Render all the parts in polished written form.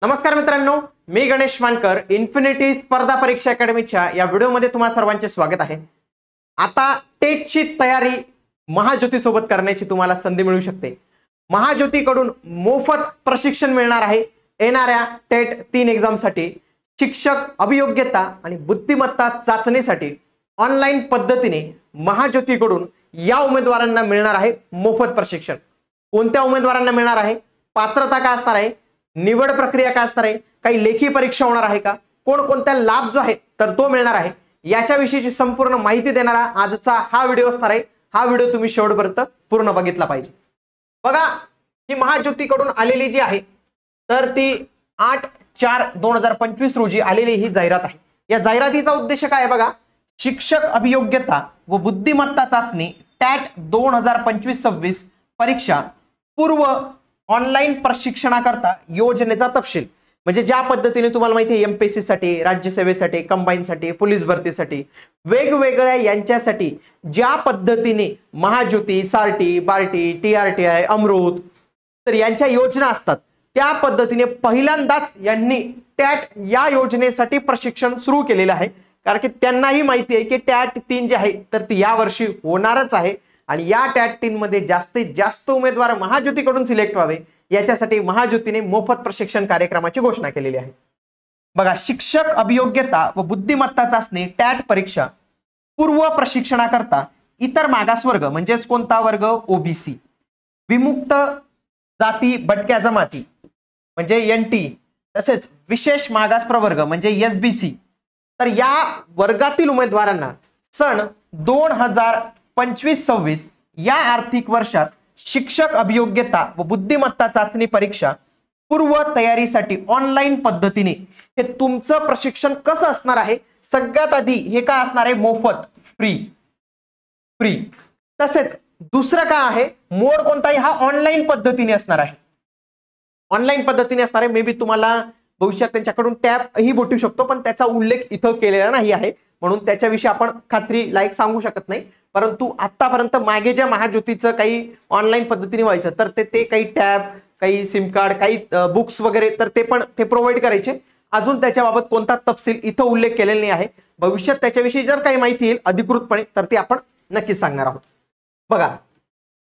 नमस्कार मित्रांनो, मी गणेश मानकर इन्फिनिटी स्पर्धा परीक्षा अकॅडमीच्या या व्हिडिओमध्ये तुम्हा सर्वांचे स्वागत आहे। आता टेटची तयारी महाज्योती सोबत करण्याची तुम्हाला संधी मिळू शकते। महाज्योतीकडून मोफत प्रशिक्षण मिळणार आहे। येणाऱ्या टेट 3 एक्झामसाठी शिक्षक अभियोग्यता आणि बुद्धिमत्ता चाचणीसाठी ऑनलाईन पद्धतीने महाज्योतीकडून या उमेदवारांना मिळणार आहे मोफत प्रशिक्षण। कोणत्या उमेदवारांना मिळणार आहे, पात्रता काय असणार आहे, निवड प्रक्रिया काय असणार आहे, काही लेखी परीक्षा होणार आहे का, कोणकोणत्या लाभ जो आहे तर तो मिळणार आहे, याच्याविषयीची संपूर्ण माहिती देणारा आजचा हा व्हिडिओ असणार आहे। हा व्हिडिओ तुम्ही शेवटपर्यंत पूर्ण बघितला पाहिजे। बघा, ही महाज्योतीकडून आलेली जी आहे तर ती 8/4/2025 रोजी आलेली ही जाहिरात आहे। या जाहिरातीचा उद्देश काय आहे बघा, शिक्षक अभियोग्यता व बुद्धिमत्ता चाचणी टॅट 2025-26 परीक्षा पूर्व ऑनलाईन प्रशिक्षणाकरता योजनेचा तपशील, म्हणजे ज्या पद्धतीने तुम्हाला माहिती आहे एमपीएससी साठी, राज्यसेवेसाठी, कंबाईन साठी, पोलीस भरतीसाठी वेगवेगळ्या यांच्यासाठी ज्या पद्धतीने महाज्योती, सारटी, बार्टी, टीआरटीआय, अमृत तर यांच्या योजना असतात त्या पद्धतीने पहिल्यांदाच यांनी टॅट या योजनेसाठी प्रशिक्षण सुरू केलेलं आहे। कारण की त्यांनाही माहिती आहे की टॅट 3 जे आहे तर ती या वर्षी होणारच आहे आणि या टॅट 3 मध्ये जास्तीत जास्त उमेदवार महाज्योतीकडून सिलेक्ट व्हावे याच्यासाठी महाज्योतीने मोफत प्रशिक्षण कार्यक्रमाची घोषणा केलेली आहे। बघा, शिक्षक अभियोग्यता व बुद्धिमत्ता चाचणी टॅट परीक्षा पूर्व प्रशिक्षणाकरता इतर मागासवर्ग म्हणजेच कोणता वर्ग, ओबीसी, विमुक्त जाती भटक्या जमाती म्हणजे एनटी, तसेच विशेष मागास प्रवर्ग म्हणजे एसबीसी, तर या वर्गातील उमेदवारांना सन 2025-26 या आर्थिक वर्षात शिक्षक अभियोग्यता व बुद्धिमत्ता चाचणी परीक्षा पूर्व तयारीसाठी ऑनलाईन पद्धतीने हे तुमचं प्रशिक्षण कसं असणार आहे। सगळ्यात आधी हे काय असणार आहे, मोफत, फ्री। तसेच दुसरं काय आहे, मोड कोणताही हा ऑनलाईन पद्धतीने असणार आहे। ऑनलाईन पद्धतीने असणार आहे। मे बी तुम्हाला भविष्यात त्यांच्याकडून टॅब ही भेटू शकतो, पण त्याचा उल्लेख इथं केलेला नाही आहे म्हणून त्याच्याविषयी आपण खात्री सांगू शकत नाही। परंतु आतापर्यंत मागे ज्या महाज्योतीचं काही ऑनलाईन पद्धतीने व्हायचं तर ते काही टॅब, काही सिम कार्ड, काही बुक्स वगैरे तर ते प्रोव्हाइड करायचे। अजून त्याच्याबाबत कोणता तपशील इथं उल्लेख केलेला नाही आहे। भविष्यात त्याच्याविषयी जर काही माहिती येईल अधिकृतपणे तर ते आपण नक्कीच सांगणार आहोत। बघा,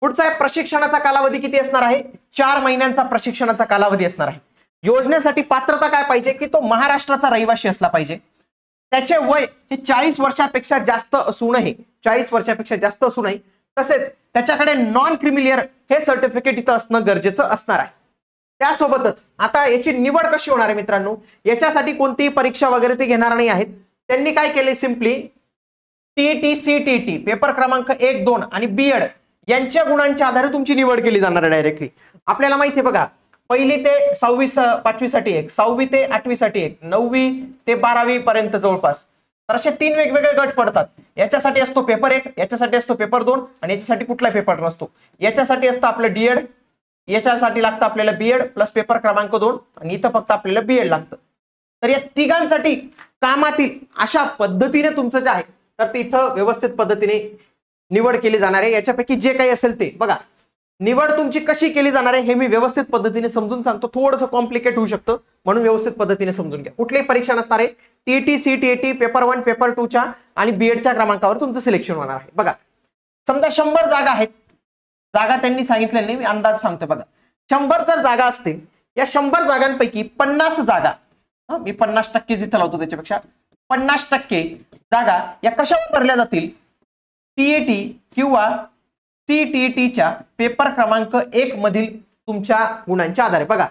पुढचा प्रशिक्षणाचा कालावधी किती असणार आहे, 4 महिन्यांचा प्रशिक्षणाचा कालावधी असणार आहे। योजनेसाठी पात्रता काय पाहिजे की तो महाराष्ट्राचा रहिवासी असला पाहिजे, त्याचे वय हे 40 वर्षापेक्षा जास्त असू नये, 40 वर्षापेक्षा जास्त असू नये, तसेच त्याच्याकडे नॉन क्रिमिलियर हे सर्टिफिकेट इथं असणं गरजेचं असणार आहे। त्यासोबतच आता याची निवड कशी होणार आहे मित्रांनो, याच्यासाठी कोणतीही परीक्षा वगैरे ते घेणार नाही आहेत। त्यांनी काय केले, सिंपली टीईटी, सीटीईटी पेपर क्रमांक 1, 2 आणि बीएड यांच्या गुणांच्या आधारे तुमची निवड केली जाणार आहे डायरेक्टली। आपल्याला माहिती आहे बघा, 1ली ते 6वी साठी एक, 6वी ते 8वी साठी एक, 9वी ते 12वी पर्यंत जवळपास तर असे 3 वेगवेगळे गट पडतात। याच्यासाठी असतो पेपर 1, याच्यासाठी असतो पेपर 2 आणि याच्यासाठी कुठला पेपर नसतो। याच्यासाठी असतं आपलं डीएड, याच्यासाठी लागतं आपल्याला बीएड प्लस पेपर क्रमांक 2 आणि इथं फक्त आपल्याला बीएड लागतं। तर या तिघांसाठी कामातील अशा पद्धतीने तुमचं जे आहे तर ते इथं व्यवस्थित पद्धतीने निवड केली जाणार आहे। याच्यापैकी जे काही असेल ते बघा, निवड तुमची कशी केली जाणार आहे हे मी व्यवस्थित पद्धतीने समजून सांगतो। थोडंसं कॉम्प्लिकेट होऊ शकतं म्हणून व्यवस्थित पद्धतीने समजून घ्या। कुठलीही परीक्षा नसणार आहे, टीईटी, सीटीईटी पेपर 1, पेपर 2 च्या आणि बीएडच्या क्रमांकावर तुमचं सिलेक्शन होणार आहे। बघा, समजा 100 जागा आहेत, जागा त्यांनी सांगितले नाही, मी अंदाज सांगतो। बघा, 100 जर जागा असतील, या 100 जागांपैकी 50 जागा, मी 50% इथं लावतो, त्याच्यापेक्षा 50% जागा या कशावर भरल्या जातील, टीईटी किंवा सीटीईटीच्या पेपर क्रमांक 1 मधील तुमच्या गुणांच्या आधारे। बघा,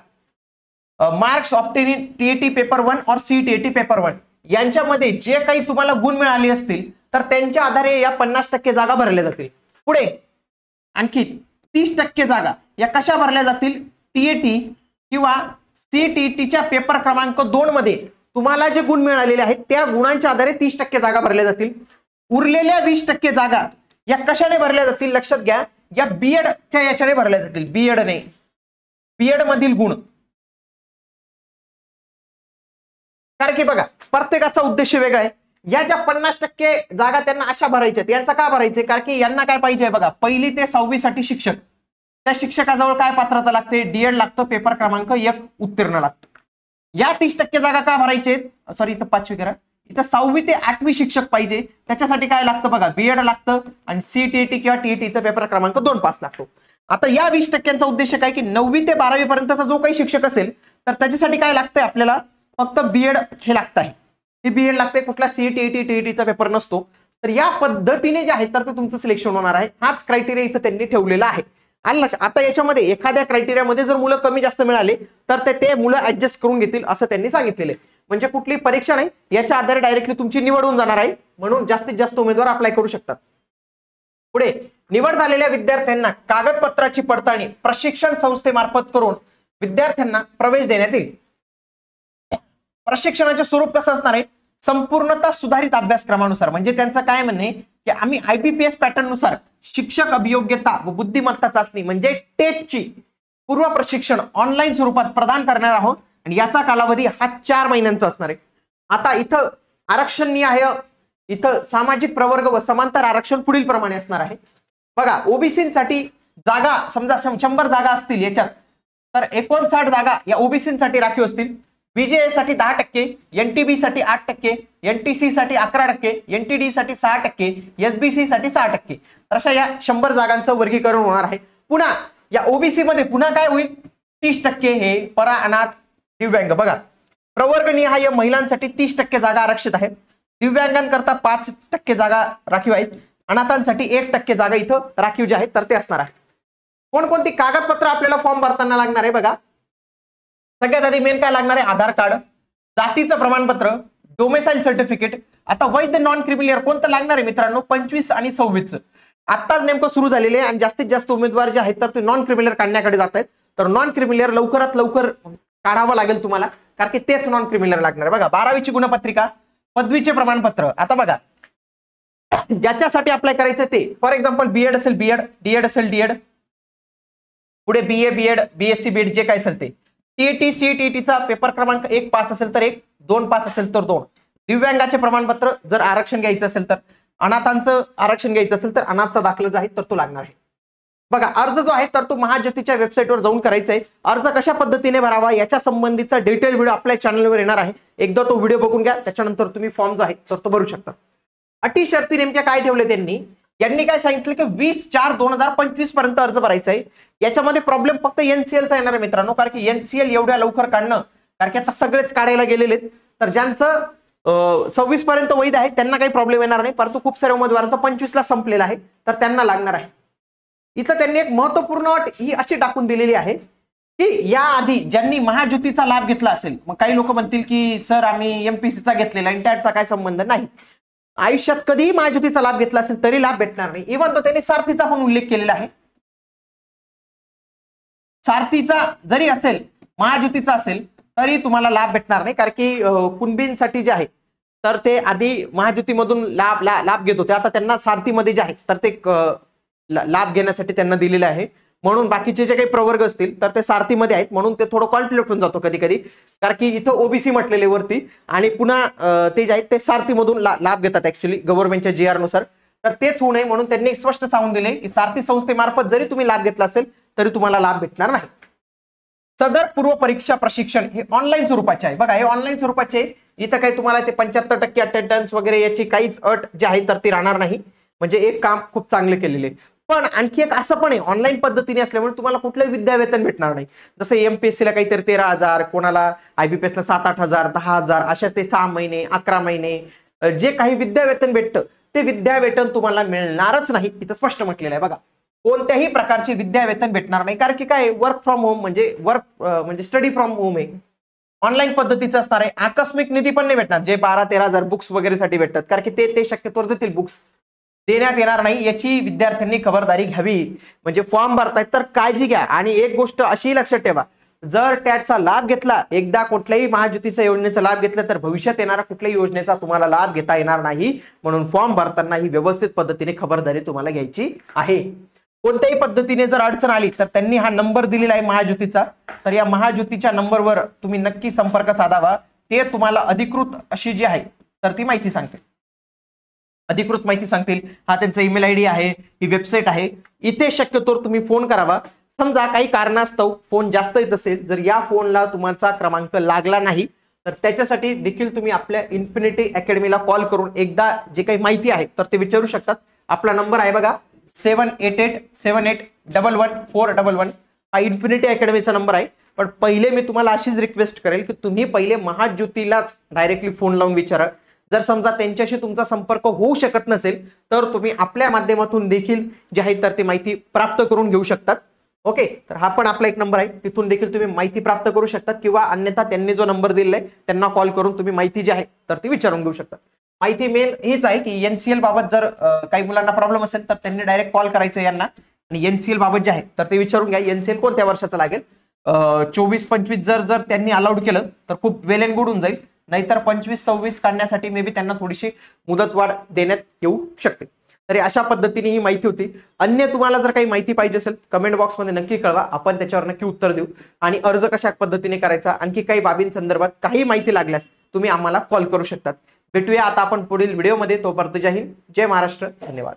marks obtain in TET paper 1 और सीटीईटी पेपर 1 यांच्यामध्ये जे काही तुम्हाला गुण मिळाले असतील तर त्यांच्या आधारे या 50% जागा भरल्या जातील। पुढे आणखी 30% जागा या कशा भरल्या जातील, टीईटी किंवा सीटीईटीच्या पेपर क्रमांक 2 मध्ये तुम्हाला जे गुण मिळालेले आहेत त्या गुणांच्या आधारे 30% जागा भरल्या जातील। उरलेल्या 20% जागा या कशाने भरल्या जातील, लक्षात घ्या, या बीएडच्या याच्याने भरल्या जातील। बीएडने, बीएड मधील गुण, कारण की बघा प्रत्येकाचा उद्देश वेगळा आहे। या ज्या 50% जागा त्यांना अशा भरायच्या, यांचा का भरायचे, कारण की यांना काय पाहिजे बघा, 1ली ते 6वी साठी शिक्षक, त्या शिक्षकाजवळ काय पात्रता लागते, डीएड लागतं, पेपर क्रमांक 1 उत्तीर्ण लागतं। या 30% जागा का भरायचे, सॉरी इथं 5वी करा, इथं 6वी ते 8वी शिक्षक पाहिजे. त्याच्यासाठी काय लागतं बघा, बीएड लागतं आणि सीटीईटी किंवा टीईटीचा पेपर क्रमांक 2 पास लागतो. आता या 20%चा उद्देश काय की 9वी ते 12वी पर्यंतचा जो काही शिक्षक असेल तर त्याच्यासाठी काय लागतंय आपल्याला, फक्त बीएड हे लागत आहे. हे बीएड लागतंय, कुठला सीटीईटी टीईटीचा पेपर नसतो. तर या पद्धतीने जे आहे तर ते तुमचं सिलेक्शन होणार आहे. हाच क्रायटेरिया इथं त्यांनी ठेवलेला आहे. आलं लक्षात. आता याच्यामध्ये एखाद्या क्रायटेरियामध्ये जर मुलं कमी जास्त मिळाले तर ते मुलं ऍडजस्ट करून घेतील असं त्यांनी सांगितलेलं आहे. म्हणजे कुठली परीक्षा नाही, याच्या आधारे डायरेक्टली तुमची निवड होऊन जाणार आहे. म्हणून जास्तीत जास्त उमेदवार अप्लाय करू शकतात. पुढे, निवड झालेल्या विद्यार्थ्यांना कागदपत्राची पडताळणी प्रशिक्षण संस्थेमार्फत करून विद्यार्थ्यांना प्रवेश देण्यात येईल. प्रशिक्षणाचे स्वरूप कसं असणार आहे, संपूर्णतः सुधारित अभ्यासक्रमानुसार. म्हणजे त्यांचं काय म्हणणे की आम्ही IBPS पॅटर्न नुसार शिक्षक अभियोग्यता व बुद्धिमत्ता चाचणी म्हणजे टेटची पूर्व प्रशिक्षण ऑनलाईन स्वरूपात प्रदान करणार आहोत आणि याचा कालावधी हा 4 महिन्यांचा असणार आहे. आता इथं आरक्षण निहाय इथं सामाजिक प्रवर्ग व समांतर आरक्षण पुढील प्रमाणे असणार आहे. बघा, ओबीसीसाठी जागा समजा 100 जागा असतील याच्यात, तर 59 जागा या ओबीसीसाठी राखीव असतील. बीजेए साठी 10%, एनटीबी साठी 8%, एनटीसी साठी 11%, एनटीडी साठी 6%, एसबीसी साठी 6%. तर अशा या 100 जागांचं वर्गीकरण होणार आहे. पुन्हा या ओबीसी मध्ये पुन्हा काय होईल, 30% हे परा अनाथ दिव्यांग. बघा, प्रवर्ग निहाय महिलांसाठी 30% जागा आरक्षित आहेत. दिव्यांगांकरता 5% जागा राखीव आहेत. अनाथांसाठी 1% जागा इथं राखीव जे आहेत तर ते असणार आहे. कोणकोणती कागदपत्र आपल्याला फॉर्म भरताना लागणार आहे बघा. सगळ्यात आधी मेन काय लागणार आहे, आधार कार्ड, जातीचं प्रमाणपत्र, डोमेसाईल सर्टिफिकेट. आता वैध नॉन क्रिमिलियर कोणतं लागणार आहे मित्रांनो, 25 आणि 26. आत्ताच नेमकं सुरू झालेले आहे आणि जास्तीत जास्त उमेदवार जे आहेत तर ते नॉन क्रिमिलियर काढण्याकडे जात आहेत. तर नॉन क्रिमिलियर लवकरात लवकर काढावं लागेल तुम्हाला, कारण की तेच नॉन क्रिमिलियर लागणार आहे. बघा, 12वीची गुणपत्रिका, पदवीचे प्रमाणपत्र. आता बघा, ज्याच्यासाठी अप्लाय करायचं ते, फॉर एक्झाम्पल बीएड असेल बीएड, डीएड असेल डीएड, पुढे बीए बीएड, बीएससी बीएड जे काय असेल ते. टीईटी सीटीईटीचा पेपर क्रमांक 1 पास असेल तर 1, 2 पास असेल तर 2. दिव्यांगाचे प्रमाणपत्र, जर आरक्षण घ्यायचं असेल तर, अनाथांचं आरक्षण घ्यायचं असेल तर अनाथचा दाखला जो आहे तर तो लागणार आहे. बघा, अर्ज जो आहे तर तो महाज्योतीच्या वेबसाईटवर जाऊन करायचा आहे. अर्ज कशा पद्धतीने भरावा याच्या संबंधीचा डिटेल व्हिडिओ आपल्या चॅनलवर येणार आहे. एकदा तो व्हिडिओ बघून घ्या, त्याच्यानंतर तुम्ही फॉर्म जो आहे तर तो भरू शकता. अटी शर्ती नेमक्या काय ठेवले यांनी काय सांगितलं की 20/4/2025 पर्यंत अर्ज भरायचा आहे. याच्यामध्ये प्रॉब्लेम फक्त एनसीएलचा येणार आहे मित्रांनो, कारण की एनसीएल एवढ्या लवकर काढणं, कारण की आता सगळेच काढायला गेलेले आहेत. तर ज्यांचं 26 पर्यंत वैध आहे त्यांना काही प्रॉब्लेम येणार नाही, परंतु खूप साऱ्या उमेदवारांचा 25 ला संपलेला आहे तर त्यांना लागणार आहे. इथं त्यांनी एक महत्वपूर्ण अट ही अशी टाकून दिलेली आहे की याआधी ज्यांनी महाज्योतीचा लाभ घेतला असेल, मग काही लोक म्हणतील की सर आम्ही एमपीसीचा घेतलेला, इंटॅटचा काय संबंध नाही. आयुष्यात कधीही महाज्योतीचा लाभ घेतला असेल तरी लाभ भेटणार नाही. इव्हन तो त्यांनी सारथीचा पण उल्लेख केलेला आहे. सारथीचा जरी असेल, महाज्योतीचा असेल तरी तुम्हाला लाभ भेटणार नाही, कारण की कुणबींसाठी जे आहे तर ते आधी महाज्योतीमधून लाभ घेत होते. आता त्यांना सारथीमध्ये जे आहे तर ते लाभ घेण्यासाठी त्यांना दिलेले आहे. म्हणून बाकीचे जे काही प्रवर्ग असतील तर ते सारथीमध्ये आहेत, म्हणून ते थोडं कॉन्फ्लिक्ट होऊन जातो कधी कधी, कारण की इथं ओबीसी म्हटलेले वरती आणि पुन्हा ते जे आहेत ते सारथीमधून लाभ घेतात ऍक्च्युली गव्हर्नमेंटच्या GR नुसार. तर तेच होऊ नये म्हणून त्यांनी स्पष्ट सांगून दिले की सारथी संस्थेमार्फत जरी तुम्ही लाभ घेतला असेल तरी तुम्हाला लाभ भेटणार नाही. सदर पूर्व परीक्षा प्रशिक्षण हे ऑनलाईन स्वरूपाचे आहे. बघा, हे ऑनलाईन स्वरूपाचे, इथं काही तुम्हाला ते 75% अटेंडन्स वगैरे याची काहीच अट जी आहे तर ती राहणार नाही. म्हणजे एक काम खूप चांगले केलेले. पण आणखी एक असं पण आहे, ऑनलाईन पद्धतीने असल्यामुळे तुम्हाला कुठलंही विद्यावेतन भेटणार नाही. जसं एमपीएससी ला काहीतरी 13,000, कोणाला IBPS ला 7-8,000, 10,000 अशा ते 6 महिने 11 महिने जे काही विद्यावेतन भेटतं ते विद्यावेतन तुम्हाला मिळणारच नाही. इथं स्पष्ट म्हटलेलं आहे. बघा, कोणत्याही प्रकारचे विद्यावेतन भेटणार नाही, कारण की काय वर्क फ्रॉम होम म्हणजे स्टडी फ्रॉम होम आहे, ऑनलाईन पद्धतीचं असणार आहे. आकस्मिक निधी पण नाही भेटणार, जे 12-13,000 बुक्स वगैरे साठी भेटतात, कारण की ते शक्यतोवर देतील बुक्स देण्यात येणार नाही. याची विद्यार्थ्यांनी खबरदारी घ्यावी. म्हणजे फॉर्म भरतायत तर काळजी घ्या. आणि एक गोष्ट अशी लक्षात ठेवा, जर टॅटचा लाभ घेतला, एकदा कुठल्याही महाज्योतीच्या योजनेचा लाभ घेतला तर भविष्यात येणाऱ्या कुठल्याही योजनेचा तुम्हाला लाभ घेता येणार नाही. म्हणून फॉर्म भरताना ही व्यवस्थित पद्धतीने खबरदारी तुम्हाला घ्यायची आहे. कोणत्याही पद्धतीने जर अडचण आली तर त्यांनी हा नंबर दिलेला आहे महाज्योतीचा, तर या महाज्योतीच्या नंबरवर तुम्ही नक्की संपर्क साधावा. ते तुम्हाला अधिकृत अशी जी आहे तर ती माहिती सांगते, अधिकृत माहिती सांगतील. हा त्यांचा ईमेल ID आहे, ही वेबसाईट आहे. इथे शक्यतोवर तुम्ही फोन करावा. समजा काही कारणास्तव फोन जास्त येत असेल, जर या फोनला तुमचा क्रमांक लागला नाही तर त्याच्यासाठी देखील तुम्ही आपल्या इन्फिनिटी अकॅडमीला कॉल करून एकदा जे काही माहिती आहे तर ते विचारू शकतात. आपला नंबर आहे बघा 7887811411. हा इन्फिनिटी अकॅडमीचा नंबर आहे. पण पहिले मी तुम्हाला अशीच रिक्वेस्ट करेल की तुम्ही पहिले महाज्योतीलाच डायरेक्टली फोन लावून विचारा. जर समजा त्यांच्याशी तुमचा संपर्क होऊ शकत नसेल तर तुम्ही आपल्या माध्यमातून देखील जे आहे तर ती माहिती प्राप्त करून घेऊ शकतात. ओके, तर हा पण आपला एक नंबर आहे, तिथून देखील तुम्ही माहिती प्राप्त करू शकतात किंवा अन्यथा त्यांनी जो नंबर दिलेला आहे त्यांना कॉल करून तुम्ही माहिती जी आहे तर ती विचारून घेऊ शकता. माहिती मेन हीच आहे की एनसीएल बाबत जर काही मुलांना प्रॉब्लेम असेल तर त्यांनी डायरेक्ट कॉल करायचं यांना आणि एनसीएल बाबत जे आहे तर ते विचारून घ्या. एनसीएल कोणत्या वर्षाचं लागेल, 24-25 जर त्यांनी अलाउड केलं तर खूप वेल अँड गुड होऊन जाईल. नाहीतर 25-26 काढण्यासाठी मे बी त्यांना थोडीशी मुदतवाढ देण्यात येऊ शकते. तरी अशा पद्धतीने ही माहिती होती. अन्य तुम्हाला जर काही माहिती पाहिजे असेल कमेंट बॉक्समध्ये नक्की कळवा, आपण त्याच्यावर नक्की उत्तर देऊ. आणि अर्ज कशा पद्धतीने करायचा, आणखी काही बाबींसंदर्भात काही माहिती लागल्यास तुम्ही आम्हाला कॉल करू शकतात. भेटूया आता आपण पुढील व्हिडिओमध्ये. तोपर्यंत जय हिंद, जय महाराष्ट्र, धन्यवाद.